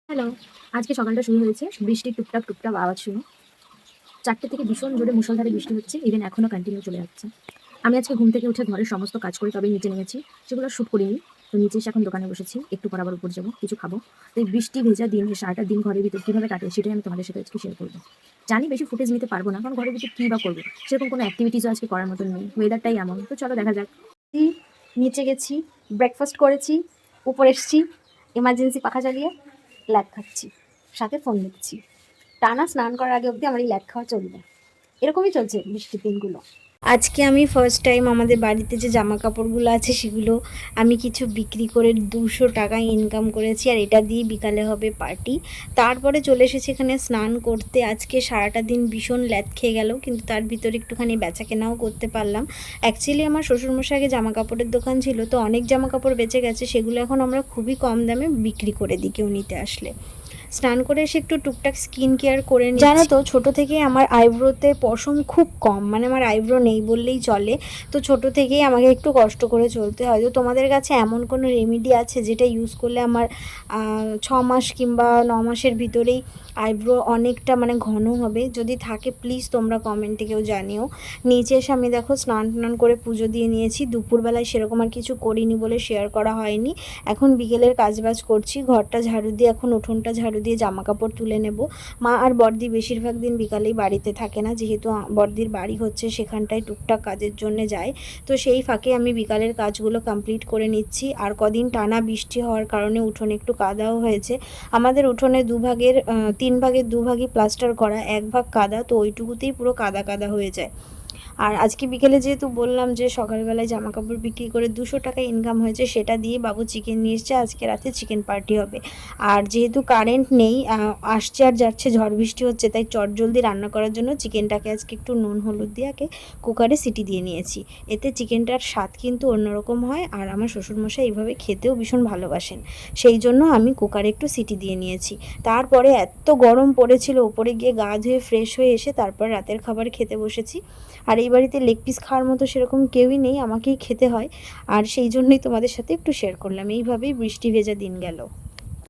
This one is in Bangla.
হ্যালো। আজকে সকালটা শুরু হয়েছে বৃষ্টির টুপটাপ টুপটাপ আওয়াজ শুনে। ৪টে থেকে ভীষণ জোরে মুষলধারে বৃষ্টি হচ্ছে। ইভেন এখনো কন্টিনিউ চলে যাচ্ছে। আমি আজকে ঘুম থেকে উঠে ঘরের সমস্ত কাজ করে তবেই নিচে নেমেছি। সেগুলো শুট করিনি। তো নিচে এসে এখন দোকানে বসেছি। একটু পর আবার উপরে যাবো, কিছু খাবো। তো এই বৃষ্টি ভেজা দিন, এই সারাটা দিন ঘরের ভিতর কিভাবে কাটে সেটাই আমি তোমাদের সাথে আজকে শেয়ার করবো। জানি বেশি ফুটেজ নিতে পারবো না, কারণ ঘরের ভিতর কী বা করবো? সেরকম কোনো অ্যাক্টিভিটিসও আজকে করার মতন নেই। ওয়েদারটাই এমন। তো চলো দেখা যাক। নিচে গেছি, ব্রেকফাস্ট করেছি, উপরে এসেছি, এমার্জেন্সি পাখা চালিয়ে ল্যাদ খাচ্ছি, সাথে ফোন দেখছি। টানা স্নান করার আগে অবধি আমার এই ল্যাদ খাওয়া চলবে। এরকমই চলছে বৃষ্টির দিনগুলো। আজকে আমি ফার্স্ট টাইম আমাদের বাড়িতে যে জামা কাপড়গুলো আছে সেগুলো আমি কিছু বিক্রি করে 200 টাকা ইনকাম করেছি, আর এটা দিয়ে বিকালে হবে পার্টি। তারপরে চলে এসেছি এখানে স্নান করতে। আজকে সারাটা দিন ভীষণ ল্যাদ খেয়ে গেল, কিন্তু তার ভিতরে একটুখানি বেচা কেনাও করতে পারলাম। অ্যাকচুয়ালি আমার শ্বশুরমশাই আগে জামা কাপড়ের দোকান ছিল, তো অনেক জামা কাপড় বেঁচে গেছে, সেগুলো এখন আমরা খুবই কম দামে বিক্রি করে দিই কেউ নিতে আসলে। স্নান করে এসে একটু টুকটাক স্কিন কেয়ার করে নিই। জানো তো, ছোটো থেকে আমার আইব্রোতে পশম খুব কম, মানে আমার আইব্রো নেই বললেই চলে। তো ছোটো থেকেই আমাকে একটু কষ্ট করে চলতে হয়। তো তোমাদের কাছে এমন কোনো রেমেডি আছে যেটা ইউজ করলে আমার 6 মাস কিংবা 9 মাসের ভিতরেই আইব্রো অনেকটা মানে ঘন হবে? যদি থাকে প্লিজ তোমরা কমেন্টে কেউ জানিও। নিচে এসে আমি দেখো স্নান টান করে পুজো দিয়ে নিয়েছি। দুপুরবেলায় সেরকম আর কিছু করিনি বলে শেয়ার করা হয়নি। এখন বিকেলের কাজবাজ করছি, ঘরটা ঝাড়ু দিয়ে এখন উঠোনটা ঝাড়ু দিয়ে জামা কাপড় তুলে নেব। মা আর বড়দি বেশিরভাগ দিন বিকালেই বাড়িতে থাকে না, যেহেতু বড়দির বাড়ি হচ্ছে সেখানটায় টুকটাক কাজের জন্য যায়। তো সেই ফাঁকে আমি বিকালের কাজগুলো কমপ্লিট করে নিচ্ছি। আর কদিন টানা বৃষ্টি হওয়ার কারণে উঠোনে একটু কাদাও হয়েছে। আমাদের উঠোনে 3 ভাগের 2 ভাগই প্লাস্টার করা, 1 ভাগ কাদা, তো ওইটুকুতেই পুরো কাদা কাদা হয়ে যায়। আর আজকে বিকেলে যেহেতু বললাম যে সকালবেলায় জামা কাপড় বিক্রি করে 200 টাকা ইনকাম হয়েছে, সেটা দিয়ে বাবু চিকেন নিয়ে এসছে। আজকে রাতে চিকেন পার্টি হবে। আর যেহেতু কারেন্ট নেই, আসছে আর যাচ্ছে, ঝড় বৃষ্টি হচ্ছে, তাই চটজলদি রান্না করার জন্য চিকেনটাকে আজকে একটু নুন হলুদ দিয়ে কুকারে সিটি দিয়ে নিয়েছি। এতে চিকেনটার স্বাদ কিন্তু অন্যরকম হয়, আর আমার শ্বশুরমশাই এইভাবে খেতেও ভীষণ ভালোবাসেন, সেই জন্য আমি কুকারে একটু সিটি দিয়ে নিয়েছি। তারপরে এত গরম পড়েছিল, ওপরে গিয়ে গা ধুয়ে ফ্রেশ হয়ে এসে তারপর রাতের খাবার খেতে বসেছি। আর এই বাড়িতে লেগ পিস খাওয়ার মতো সেরকম কেউই নেই, আমাকেই খেতে হয়। আর সেই জন্যই তোমাদের সাথে একটু শেয়ার করলাম। এইভাবেই বৃষ্টি ভেজা দিন গেল।